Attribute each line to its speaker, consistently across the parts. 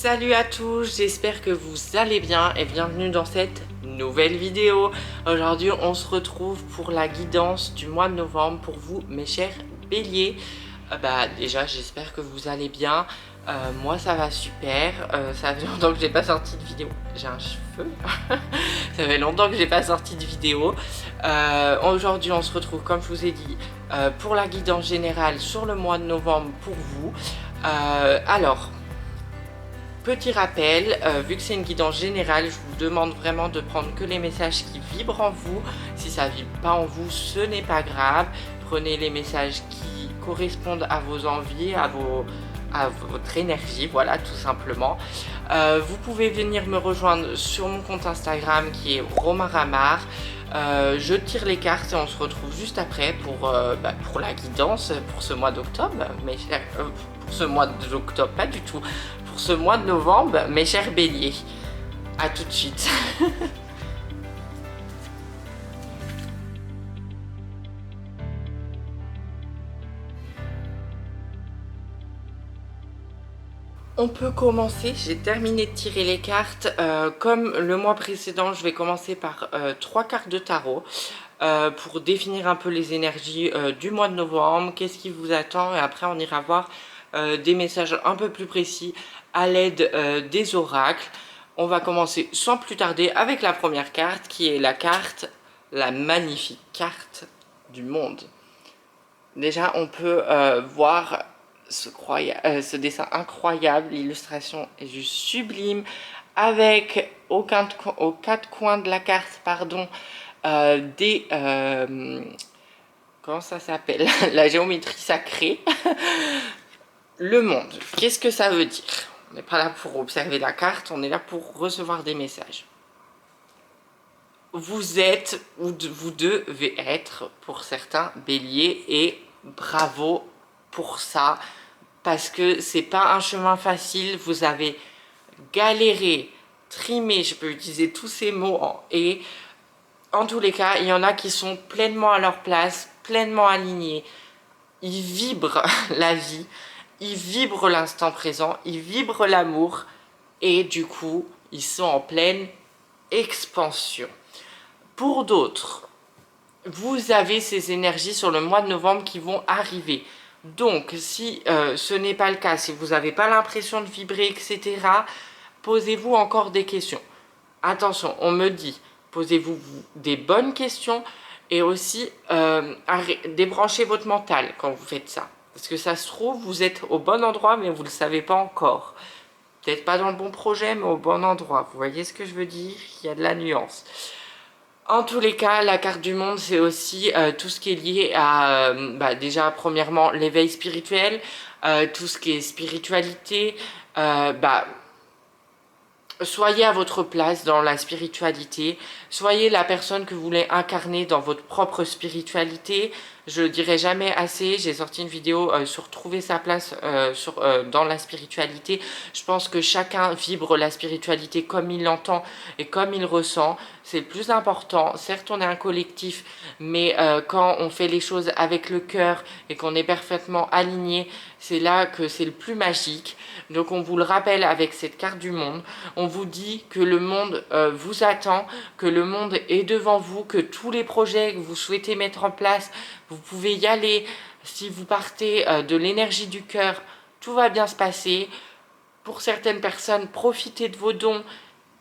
Speaker 1: Salut à tous, j'espère que vous allez bien et bienvenue dans cette nouvelle vidéo. Aujourd'hui on se retrouve pour la guidance du mois de novembre pour vous mes chers béliers. Déjà j'espère que vous allez bien. Moi ça va super, ça fait longtemps que j'ai pas sorti de vidéo. J'ai un cheveu. Ça fait longtemps que j'ai pas sorti de vidéo. Aujourd'hui on se retrouve comme je vous ai dit pour la guidance générale sur le mois de novembre pour vous. Alors petit rappel, vu que c'est une guidance générale, je vous demande vraiment de prendre que les messages qui vibrent en vous. Si ça ne vibre pas en vous, ce n'est pas grave. Prenez les messages qui correspondent à vos envies, à votre énergie, voilà, tout simplement. Vous pouvez venir me rejoindre sur mon compte Instagram qui est Romaramar. Je tire les cartes et on se retrouve juste après pour la guidance pour ce mois d'octobre. Mais pour ce mois d'octobre, pas du tout. Pour ce mois de novembre, mes chers béliers. A tout de suite. On peut commencer, j'ai terminé de tirer les cartes. Comme le mois précédent, je vais commencer par 3 cartes de tarot pour définir un peu les énergies du mois de novembre, qu'est-ce qui vous attend, et après on ira voir des messages un peu plus précis à l'aide des oracles. On va commencer sans plus tarder avec la première carte qui est la magnifique carte du monde. Déjà on peut voir ce dessin incroyable, l'illustration est juste sublime, avec aux quatre coins de la carte, pardon, comment ça s'appelle, la géométrie sacrée. Le monde, qu'est-ce que ça veut dire? On n'est pas là pour observer la carte, on est là pour recevoir des messages. Vous êtes, ou vous devez être, pour certains, béliers, et bravo pour ça. Parce que c'est pas un chemin facile, vous avez galéré, trimé, je peux utiliser tous ces mots, et en tous les cas, il y en a qui sont pleinement à leur place, pleinement alignés. Ils vibrent la vie, ils vibrent l'instant présent, ils vibrent l'amour, et du coup, ils sont en pleine expansion. Pour d'autres, vous avez ces énergies sur le mois de novembre qui vont arriver. Donc, si ce n'est pas le cas, si vous n'avez pas l'impression de vibrer, etc., posez-vous encore des questions. Attention, on me dit, posez-vous des bonnes questions et aussi débranchez votre mental quand vous faites ça. Parce que ça se trouve, vous êtes au bon endroit, mais vous ne le savez pas encore. Peut-être pas dans le bon projet, mais au bon endroit. Vous voyez ce que je veux dire? Il y a de la nuance. En tous les cas, la carte du monde, c'est aussi tout ce qui est lié à, déjà, premièrement, l'éveil spirituel, tout ce qui est spiritualité. Soyez à votre place dans la spiritualité. Soyez la personne que vous voulez incarner dans votre propre spiritualité. Je le dirai jamais assez, j'ai sorti une vidéo sur trouver sa place dans la spiritualité. Je pense que chacun vibre la spiritualité comme il l'entend et comme il ressent. C'est le plus important. Certes, on est un collectif, mais quand on fait les choses avec le cœur et qu'on est parfaitement aligné, c'est là que c'est le plus magique. Donc on vous le rappelle avec cette carte du monde. On vous dit que le monde vous attend, que le monde est devant vous, que tous les projets que vous souhaitez mettre en place, vous pouvez y aller. Si vous partez de l'énergie du cœur, tout va bien se passer. Pour certaines personnes, profitez de vos dons,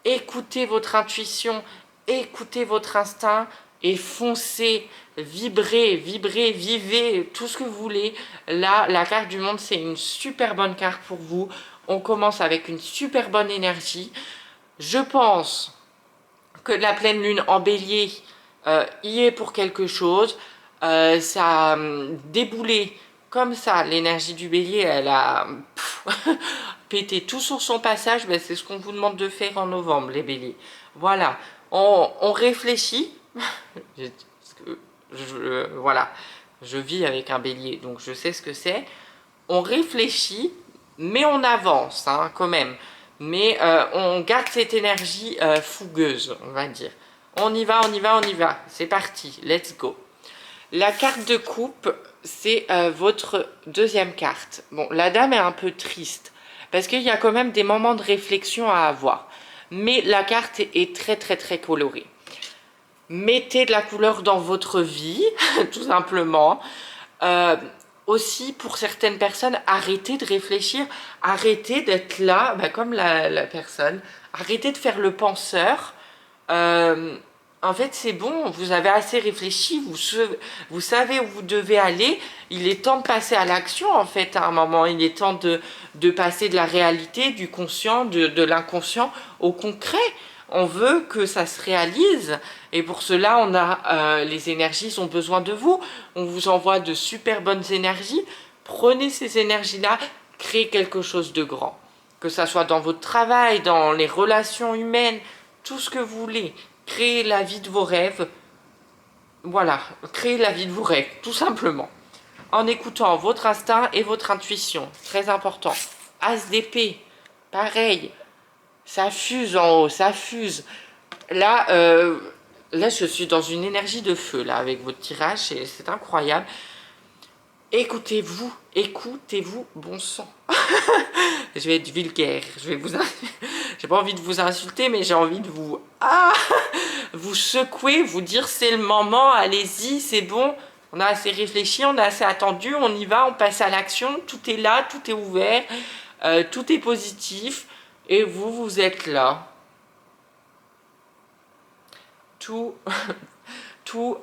Speaker 1: écoutez votre intuition, écoutez votre instinct et foncez, vibrez, vivez, tout ce que vous voulez. Là, la carte du monde, c'est une super bonne carte pour vous. On commence avec une super bonne énergie. Je pense que la pleine lune en bélier y est pour quelque chose. Ça a déboulé comme ça, l'énergie du bélier, elle a pété tout sur son passage. C'est ce qu'on vous demande de faire en novembre, les béliers. Voilà, on réfléchit. Voilà, je vis avec un bélier, donc je sais ce que c'est. On réfléchit, mais on avance quand même. Mais on garde cette énergie fougueuse, on va dire. On y va, c'est parti, let's go. La carte de coupe, c'est votre deuxième carte. Bon, la dame est un peu triste. parce qu'il y a quand même des moments de réflexion à avoir. Mais la carte est très très très colorée. Mettez de la couleur dans votre vie, tout simplement. Aussi, pour certaines personnes, arrêtez de réfléchir, arrêtez d'être là, bah, comme la personne, arrêtez de faire le penseur. En fait, c'est bon, vous avez assez réfléchi, vous savez où vous devez aller. Il est temps de passer à l'action, en fait, à un moment. Il est temps de passer de la réalité, du conscient, de l'inconscient au concret. On veut que ça se réalise. Et pour cela, on a les énergies ont besoin de vous. On vous envoie de super bonnes énergies. Prenez ces énergies-là, créez quelque chose de grand. Que ça soit dans votre travail, dans les relations humaines, tout ce que vous voulez. Créez la vie de vos rêves. Voilà, créez la vie de vos rêves, tout simplement. En écoutant votre instinct et votre intuition. Très important. As d'épée, pareil. Ça fuse en haut, ça fuse. Là, là, je suis dans une énergie de feu, là, avec votre tirage. C'est incroyable. Écoutez-vous, bon sang. Je vais être vulgaire, j'ai pas envie de vous insulter, mais j'ai envie de vous vous secouer, vous dire c'est le moment, allez-y, c'est bon, on a assez réfléchi, on a assez attendu, on y va, on passe à l'action, tout est là, tout est ouvert, tout est positif, et vous êtes là. Two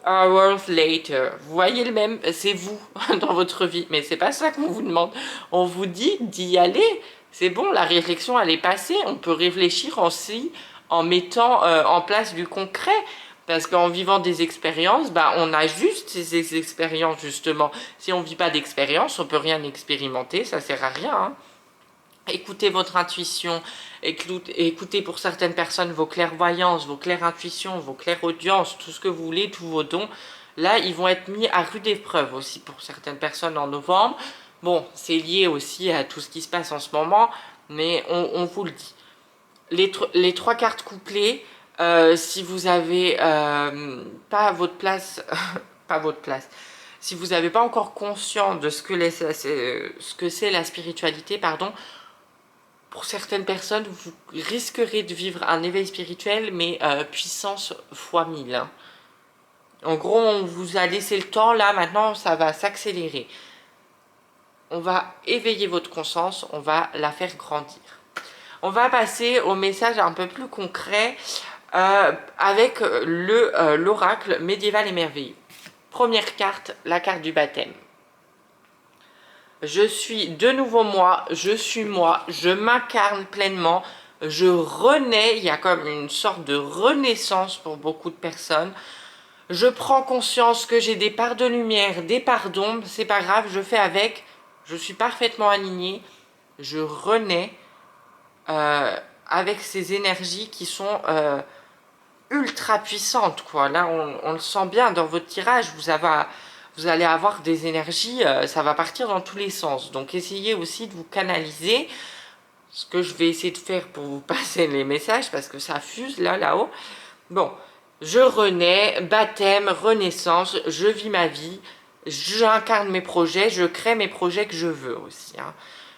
Speaker 1: hours later. Vous voyez le même, c'est vous dans votre vie, mais c'est pas ça qu'on vous demande. On vous dit d'y aller. C'est bon, la réflexion elle est passée. On peut réfléchir aussi en mettant en place du concret. Parce qu'en vivant des expériences, bah, on ajuste ces expériences justement. Si on ne vit pas d'expérience, on peut rien expérimenter, ça sert à rien. Hein. Écoutez votre intuition, écoutez pour certaines personnes vos clairvoyances, vos clairintuitions, vos clairaudiences, tout ce que vous voulez, tous vos dons. Là, ils vont être mis à rude épreuve aussi pour certaines personnes en novembre. Bon, c'est lié aussi à tout ce qui se passe en ce moment, mais on vous le dit. Les trois cartes couplées, si vous avez pas votre place, pas votre place, si vous n'avez pas encore conscience de ce que c'est la spiritualité, pardon, pour certaines personnes, vous risquerez de vivre un éveil spirituel, mais puissance fois 1000. Hein. En gros, on vous a laissé le temps, là, maintenant, ça va s'accélérer. On va éveiller votre conscience, on va la faire grandir. On va passer au message un peu plus concret avec l'oracle médiéval et merveilleux. Première carte, la carte du baptême. Je suis de nouveau moi, je m'incarne pleinement, je renais, il y a comme une sorte de renaissance pour beaucoup de personnes. Je prends conscience que j'ai des parts de lumière, des parts d'ombre, c'est pas grave, je fais avec, je suis parfaitement alignée, je renais avec ces énergies qui sont ultra puissantes, quoi. Là, on le sent bien dans votre tirage, vous allez avoir des énergies, ça va partir dans tous les sens. Donc essayez aussi de vous canaliser, ce que je vais essayer de faire pour vous passer les messages, parce que ça fuse là-haut. Bon, je renais, baptême, renaissance, je vis ma vie, j'incarne mes projets, je crée mes projets que je veux aussi. Hein.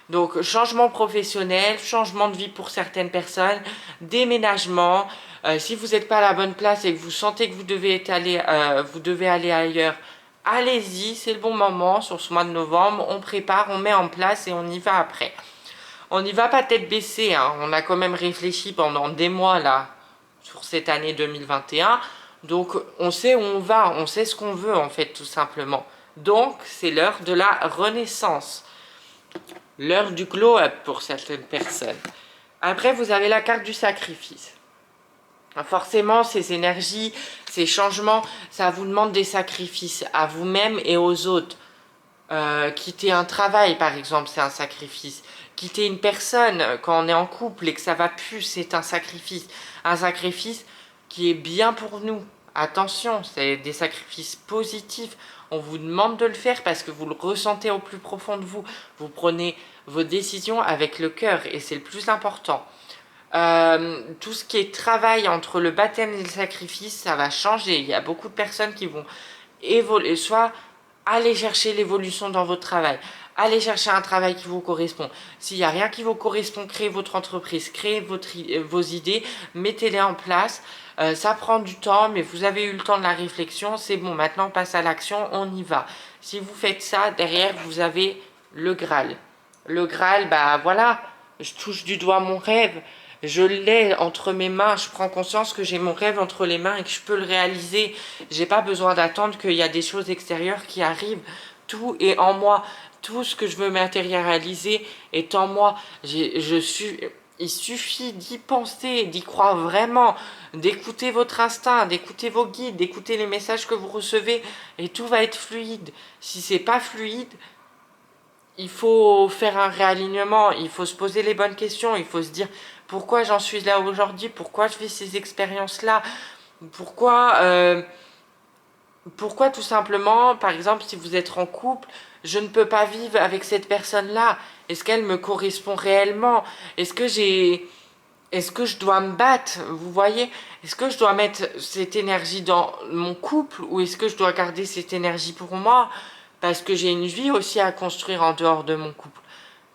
Speaker 1: Donc changement professionnel, changement de vie pour certaines personnes, déménagement. Si vous n'êtes pas à la bonne place et que vous sentez que vous devez aller ailleurs, allez-y, c'est le bon moment sur ce mois de novembre, on prépare, on met en place et on y va après. On n'y va pas tête baissée, hein. On a quand même réfléchi pendant des mois là, sur cette année 2021, donc on sait où on va, on sait ce qu'on veut en fait tout simplement. Donc c'est l'heure de la renaissance, l'heure du glow-up pour certaines personnes. Après vous avez la carte du sacrifice. Forcément, ces énergies, ces changements, ça vous demande des sacrifices à vous-même et aux autres. Quitter un travail, par exemple, c'est un sacrifice. Quitter une personne quand on est en couple et que ça va plus, c'est un sacrifice. Un sacrifice qui est bien pour nous. Attention, c'est des sacrifices positifs. On vous demande de le faire parce que vous le ressentez au plus profond de vous. Vous prenez vos décisions avec le cœur et c'est le plus important. Tout ce qui est travail entre le baptême et le sacrifice, ça va changer. Il y a beaucoup de personnes qui vont évoluer, soit aller chercher l'évolution dans votre travail, allez chercher un travail qui vous correspond. S'il n'y a rien qui vous correspond, créez votre entreprise, créez vos idées, mettez-les en place. Ça prend du temps, mais vous avez eu le temps de la réflexion, c'est bon, maintenant on passe à l'action, on y va. Si vous faites ça, derrière vous avez le Graal. Le Graal, bah voilà, je touche du doigt mon rêve, je l'ai entre mes mains, je prends conscience que j'ai mon rêve entre les mains et que je peux le réaliser. J'ai pas besoin d'attendre qu'il y a des choses extérieures qui arrivent. Tout est en moi, tout ce que je veux matérialiser est en moi. Il suffit d'y penser, d'y croire vraiment, d'écouter votre instinct, d'écouter vos guides, d'écouter les messages que vous recevez et tout va être fluide. Si c'est pas fluide, il faut faire un réalignement, il faut se poser les bonnes questions, il faut se dire pourquoi j'en suis là aujourd'hui, pourquoi je vis ces expériences-là, pourquoi tout simplement, par exemple, si vous êtes en couple, je ne peux pas vivre avec cette personne-là. Est-ce qu'elle me correspond réellement? Est-ce que je dois me battre? Vous voyez? Est-ce que je dois mettre cette énergie dans mon couple ou est-ce que je dois garder cette énergie pour moi? Parce que j'ai une vie aussi à construire en dehors de mon couple.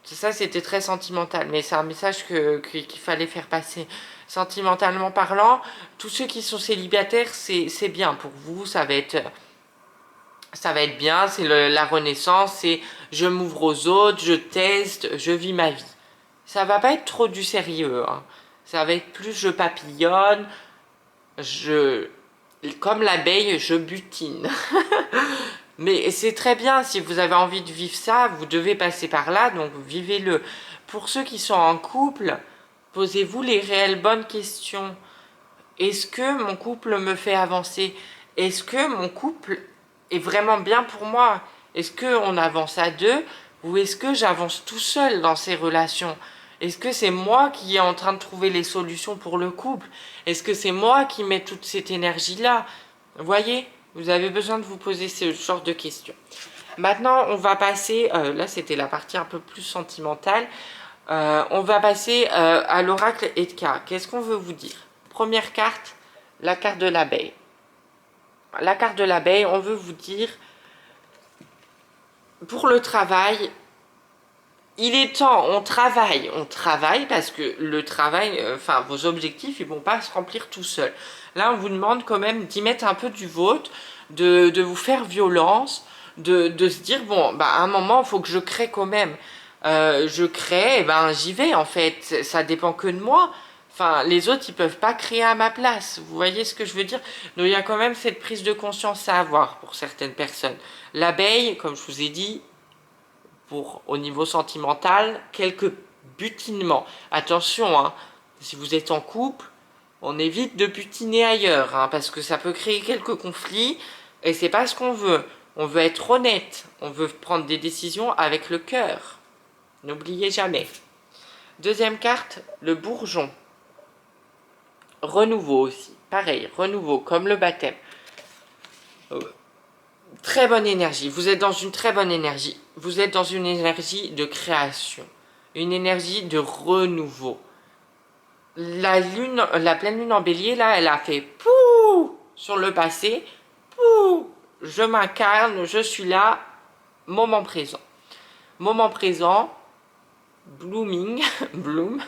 Speaker 1: Ça, c'était très sentimental, mais c'est un message qu'il fallait faire passer. Sentimentalement parlant, tous ceux qui sont célibataires, c'est bien pour vous, ça va être bien, c'est la renaissance, c'est je m'ouvre aux autres, je teste, je vis ma vie. Ça va pas être trop du sérieux, hein. Ça va être plus je papillonne, comme l'abeille, je butine. Mais c'est très bien, si vous avez envie de vivre ça, vous devez passer par là, donc vivez-le. Pour ceux qui sont en couple, posez-vous les réelles bonnes questions. Est-ce que mon couple me fait avancer? Est-ce que mon couple est vraiment bien pour moi? Est-ce qu'on avance à deux ou est-ce que j'avance tout seul dans ces relations? Est-ce que c'est moi qui est en train de trouver les solutions pour le couple? Est-ce que c'est moi qui mets toute cette énergie-là? Voyez, vous avez besoin de vous poser ce genre de questions. Maintenant, on va passer, là c'était la partie un peu plus sentimentale, on va passer à l'oracle Edka. Qu'est-ce qu'on veut vous dire? Première carte, la carte de l'abeille. La carte de l'abeille, on veut vous dire, pour le travail, il est temps, on travaille parce que le travail, enfin vos objectifs, ils vont pas se remplir tout seuls. Là, on vous demande quand même d'y mettre un peu du vôtre, de vous faire violence, de se dire, bon, bah, à un moment, il faut que je crée quand même. Je crée, et ben j'y vais en fait, ça dépend que de moi. Enfin, les autres, ils peuvent pas créer à ma place. Vous voyez ce que je veux dire? Donc, il y a quand même cette prise de conscience à avoir pour certaines personnes. L'abeille, comme je vous ai dit, au niveau sentimental, quelques butinements. Attention, hein, si vous êtes en couple, on évite de butiner ailleurs, hein, parce que ça peut créer quelques conflits, et c'est pas ce qu'on veut. On veut être honnête, on veut prendre des décisions avec le cœur. N'oubliez jamais. Deuxième carte, le bourgeon. Renouveau aussi, pareil, renouveau, comme le baptême. Très bonne énergie, vous êtes dans une très bonne énergie. Vous êtes dans une énergie de création, une énergie de renouveau. La pleine lune en bélier, là, elle a fait pouh sur le passé, pouh, je m'incarne, je suis là, moment présent. Moment présent, blooming, bloom,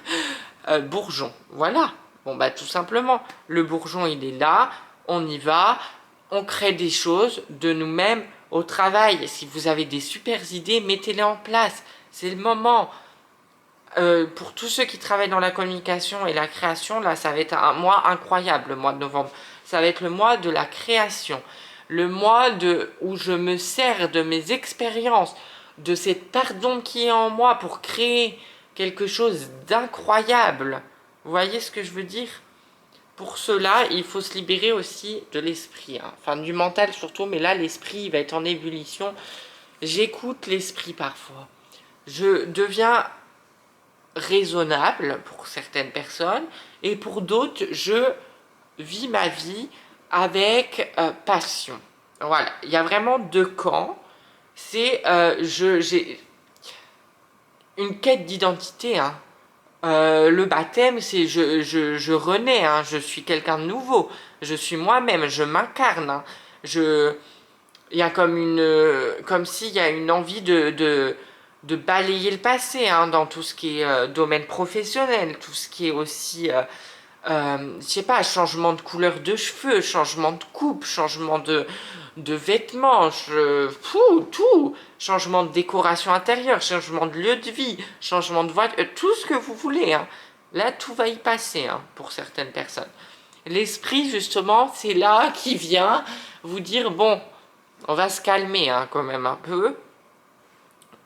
Speaker 1: bourgeon, voilà. Bon, bah tout simplement, le bourgeon, il est là, on y va, on crée des choses de nous-mêmes au travail. Si vous avez des super idées, mettez-les en place, c'est le moment. Pour tous ceux qui travaillent dans la communication et la création, là, ça va être un mois incroyable, le mois de novembre. Ça va être le mois de la création, le mois où je me sers de mes expériences, de cette pardon qui est en moi pour créer quelque chose d'incroyable. Vous voyez ce que je veux dire? Pour cela, il faut se libérer aussi de l'esprit, hein. Enfin du mental surtout, mais là l'esprit va être en ébullition. J'écoute l'esprit parfois. Je deviens raisonnable pour certaines personnes et pour d'autres, je vis ma vie avec passion. Voilà, il y a vraiment deux camps. C'est j'ai une quête d'identité, hein. Le baptême, c'est je renais, hein, je suis quelqu'un de nouveau, je suis moi-même, je m'incarne, hein. Il y a comme s'il y a une envie de balayer le passé, hein, dans tout ce qui est domaine professionnel, tout ce qui est aussi, je sais pas, changement de couleur de cheveux, changement de coupe, changement de vêtements, tout, changement de décoration intérieure, changement de lieu de vie, changement de voiture, tout ce que vous voulez, hein. Là, tout va y passer, hein, pour certaines personnes. L'esprit, justement, c'est là qui vient vous dire, bon, on va se calmer, hein, quand même un peu.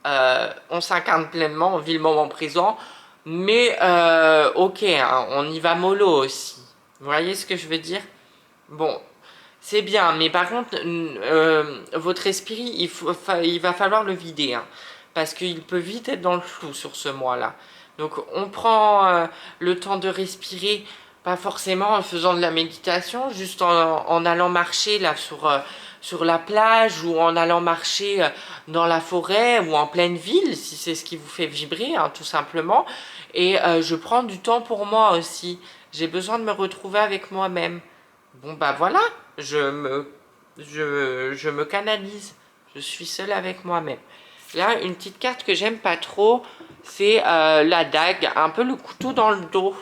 Speaker 1: On s'incarne pleinement, on vit le moment présent, mais ok, hein, on y va mollo aussi. Vous voyez ce que je veux dire? Bon, c'est bien, mais par contre, votre esprit, il va falloir le vider, hein, parce qu'il peut vite être dans le flou sur ce mois-là. Donc on prend le temps de respirer, pas forcément en faisant de la méditation, juste en allant marcher là sur la plage, ou en allant marcher dans la forêt, ou en pleine ville, si c'est ce qui vous fait vibrer, hein, tout simplement. Et je prends du temps pour moi aussi. J'ai besoin de me retrouver avec moi-même. Bon bah voilà, je me canalise. Je suis seule avec moi-même. Là, une petite carte que j'aime pas trop, c'est la dague, un peu le couteau dans le dos.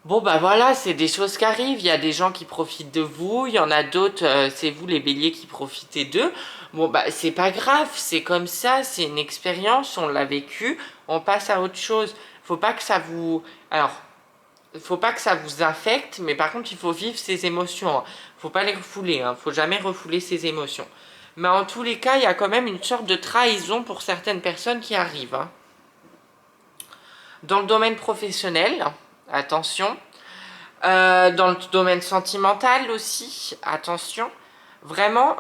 Speaker 1: Bon bah voilà, c'est des choses qui arrivent, il y a des gens qui profitent de vous, il y en a d'autres, c'est vous les béliers qui profitez d'eux. Bon bah c'est pas grave, c'est comme ça, c'est une expérience, on l'a vécu, on passe à autre chose. Faut pas que ça vous... Alors, faut pas que ça vous infecte, mais par contre il faut vivre ses émotions. Faut pas les refouler, hein, faut jamais refouler ses émotions. Mais en tous les cas, il y a quand même une sorte de trahison pour certaines personnes qui arrivent, hein. Dans le domaine professionnel, attention. Dans le domaine sentimental aussi, attention. Vraiment,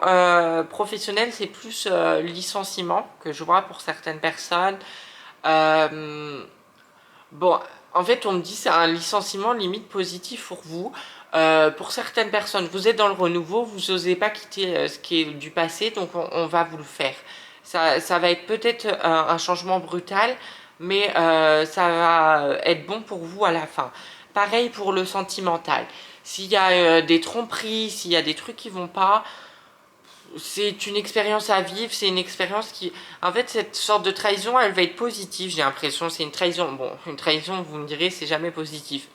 Speaker 1: professionnel, c'est plus licenciement que je vois pour certaines personnes. Bon, en fait, on me dit c'est un licenciement limite positif pour vous. Pour certaines personnes, vous êtes dans le renouveau, vous n'osez pas quitter ce qui est du passé, donc on va vous le faire. Ça va être peut-être un changement brutal, mais ça va être bon pour vous à la fin. Pareil pour le sentimental. S'il y a des tromperies, s'il y a des trucs qui vont pas, c'est une expérience à vivre, c'est une expérience qui... En fait, cette sorte de trahison, elle va être positive, j'ai l'impression. C'est une trahison. Bon, une trahison, vous me direz, c'est jamais positif.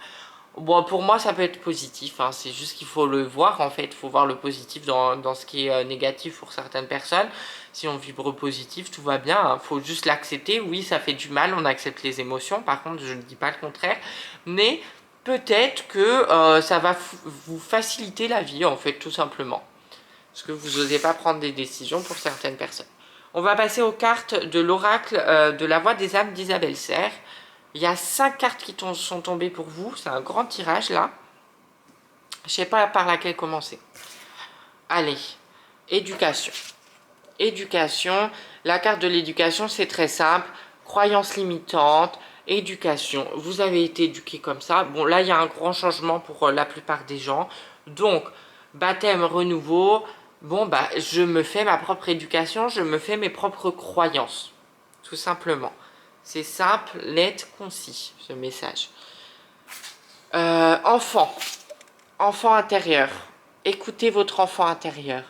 Speaker 1: Bon, pour moi, ça peut être positif, hein. C'est juste qu'il faut le voir, en fait. Il faut voir le positif dans ce qui est négatif pour certaines personnes. Si on vibre positif, tout va bien, hein. Faut juste l'accepter. Oui, ça fait du mal, on accepte les émotions. Par contre, je ne dis pas le contraire. Mais peut-être que ça va vous faciliter la vie, en fait, tout simplement. Parce que vous n'osez pas prendre des décisions pour certaines personnes. On va passer aux cartes de l'oracle de la voix des âmes d'Isabelle Serre. Il y a 5 cartes qui sont tombées pour vous. C'est un grand tirage là. Je ne sais pas par laquelle commencer. Allez, éducation. Éducation. La carte de l'éducation, c'est très simple. Croyance limitante. Éducation. Vous avez été éduqué comme ça. Bon, là, il y a un grand changement pour la plupart des gens. Donc, baptême, renouveau. Bon, bah, je me fais ma propre éducation, je me fais mes propres croyances. Tout simplement. C'est simple, net, concis, ce message. Enfant. Enfant intérieur. Écoutez votre enfant intérieur.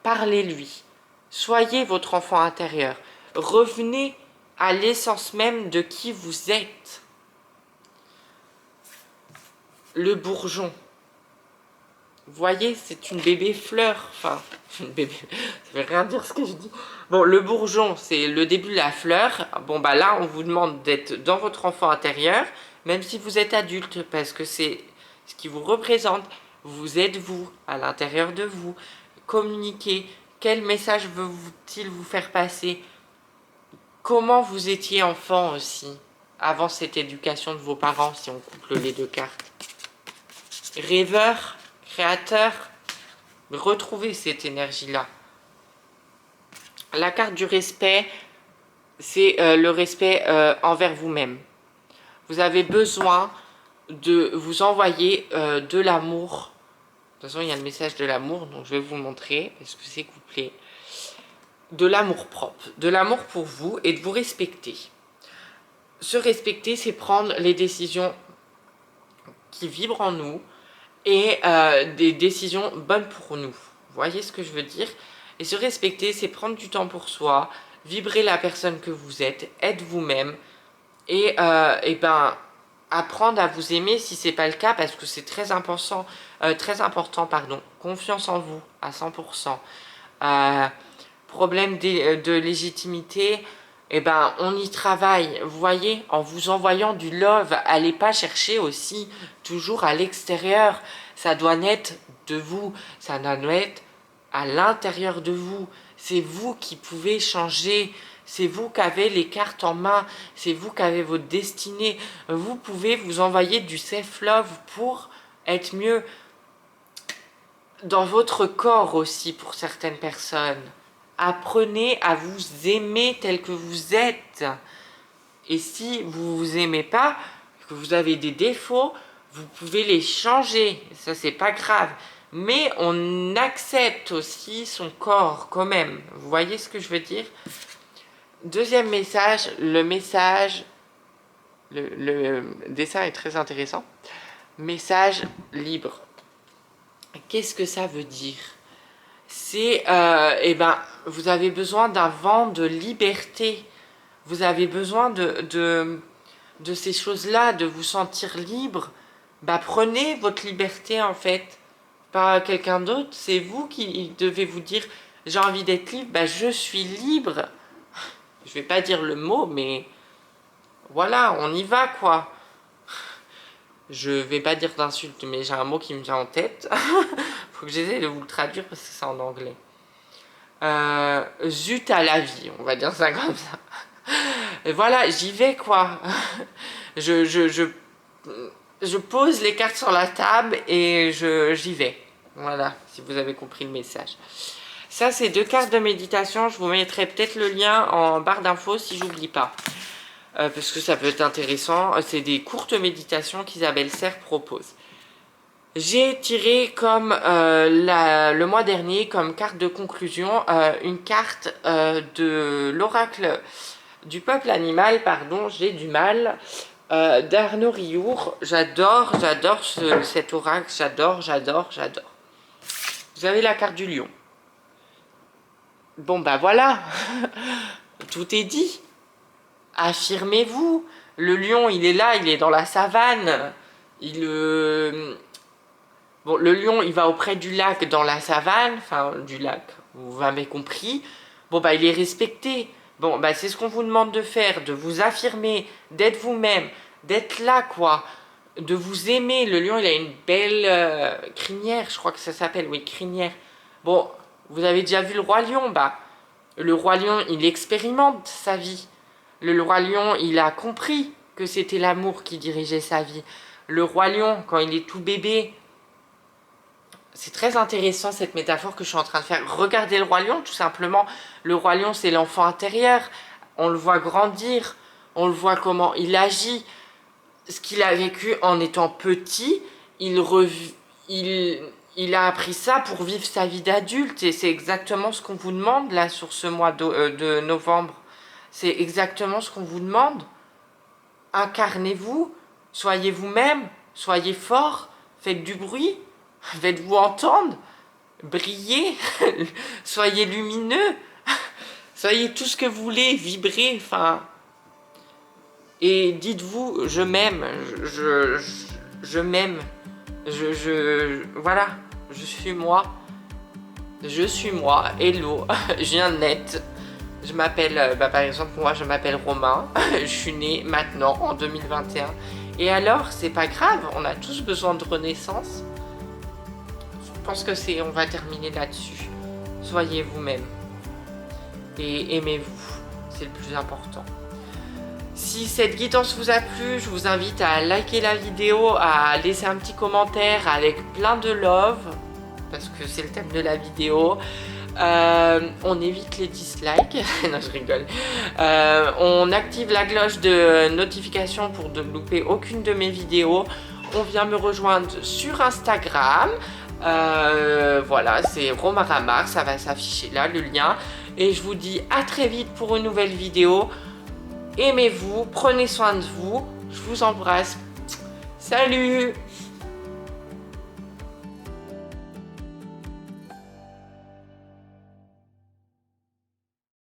Speaker 1: Parlez-lui. Soyez votre enfant intérieur. Revenez à l'essence même de qui vous êtes. Le bourgeon. Vous voyez, c'est une bébé fleur. Enfin, une bébé... Ça veut rien dire ce que je dis. Bon, le bourgeon, c'est le début de la fleur. Bon, bah là, on vous demande d'être dans votre enfant intérieur, même si vous êtes adulte, parce que c'est ce qui vous représente. Vous êtes vous, à l'intérieur de vous. Communiquez. Quel message veut-il vous faire passer? Comment vous étiez enfant aussi, avant cette éducation de vos parents, si on couple les deux cartes? Rêveur, créateur, retrouvez cette énergie-là. La carte du respect, c'est le respect envers vous-même. Vous avez besoin de vous envoyer de l'amour. De toute façon, il y a le message de l'amour, donc je vais vous le montrer, parce que c'est couplé. De l'amour propre, de l'amour pour vous et de vous respecter. Se respecter, c'est prendre les décisions qui vibrent en nous, et des décisions bonnes pour nous. Vous voyez ce que je veux dire? Et se respecter, c'est prendre du temps pour soi, vibrez la personne que vous êtes vous-même et ben apprendre à vous aimer si c'est pas le cas, parce que c'est très important, pardon. Confiance en vous à 100%. Problème de légitimité, et ben on y travaille, vous voyez, en vous envoyant du love. Allez pas chercher aussi toujours à l'extérieur, ça doit naître de vous, ça doit naître à l'intérieur de vous. C'est vous qui pouvez changer, c'est vous qui avez les cartes en main, c'est vous qui avez votre destinée. Vous pouvez vous envoyer du self-love pour être mieux dans votre corps aussi pour certaines personnes. Apprenez à vous aimer tel que vous êtes. Et si vous vous aimez pas, que vous avez des défauts, vous pouvez les changer. Ça, c'est pas grave. Mais on accepte aussi son corps quand même. Vous voyez ce que je veux dire? Deuxième message, le dessin est très intéressant. Message libre. Qu'est-ce que ça veut dire? C'est, eh ben, vous avez besoin d'un vent de liberté. Vous avez besoin de ces choses-là, de vous sentir libre. Bah, prenez votre liberté, en fait. Pas quelqu'un d'autre. C'est vous qui devez vous dire, j'ai envie d'être libre. Bah, je suis libre. Je vais pas dire le mot, mais voilà, on y va, quoi. Je vais pas dire d'insulte, mais j'ai un mot qui me vient en tête. Faut que j'essaie de vous le traduire parce que c'est en anglais. Zut à la vie, on va dire ça comme ça. Et voilà, j'y vais, quoi. Je pose les cartes sur la table et j'y vais. Voilà, si vous avez compris le message. Ça, c'est 2 cartes de méditation. Je vous mettrai peut-être le lien en barre d'infos si j'oublie pas. Parce que ça peut être intéressant. C'est des courtes méditations qu'Isabelle Serre propose. J'ai tiré comme le mois dernier, comme carte de conclusion, une carte de l'oracle du peuple animal, pardon, j'ai du mal, d'Arnaud Riour. J'adore cet oracle, j'adore. Vous avez la carte du lion. Bon, bah voilà, tout est dit. Affirmez-vous. Le lion, il est là, il est dans la savane. Bon, le lion, il va auprès du lac dans la savane. Enfin, du lac, vous m'avez compris. Bon, bah, il est respecté. Bon, bah, c'est ce qu'on vous demande de faire, de vous affirmer, d'être vous-même, d'être là, quoi. De vous aimer. Le lion, il a une belle crinière, je crois que ça s'appelle, oui, crinière. Bon, vous avez déjà vu le roi lion, bah. Le roi lion, il expérimente sa vie. Le roi lion, il a compris que c'était l'amour qui dirigeait sa vie. Le roi lion, quand il est tout bébé, c'est très intéressant cette métaphore que je suis en train de faire. Regardez le roi lion, tout simplement. Le roi lion, c'est l'enfant intérieur. On le voit grandir, on le voit comment il agit. Ce qu'il a vécu en étant petit, il a appris ça pour vivre sa vie d'adulte. Et c'est exactement ce qu'on vous demande là sur ce mois de novembre. C'est exactement ce qu'on vous demande. Incarnez-vous, soyez vous-même, soyez fort, faites du bruit, faites-vous entendre, brillez, soyez lumineux, soyez tout ce que vous voulez, vibrez, enfin. Et dites-vous, je m'aime, je m'aime, voilà, je suis moi, hello, je viens de naître. Je m'appelle, par exemple, moi je m'appelle Romain, je suis née maintenant en 2021. Et alors, c'est pas grave, on a tous besoin de renaissance. Je pense que on va terminer là-dessus. Soyez vous-même. Et aimez-vous, c'est le plus important. Si cette guidance vous a plu, je vous invite à liker la vidéo, à laisser un petit commentaire avec plein de love, parce que c'est le thème de la vidéo. On évite les dislikes. Non, je rigole. On active la cloche de notification pour ne louper aucune de mes vidéos. On vient me rejoindre sur Instagram. Voilà, c'est Romaramar, ça va s'afficher là, le lien. Et je vous dis à très vite pour une nouvelle vidéo. Aimez-vous, prenez soin de vous. Je vous embrasse. Salut!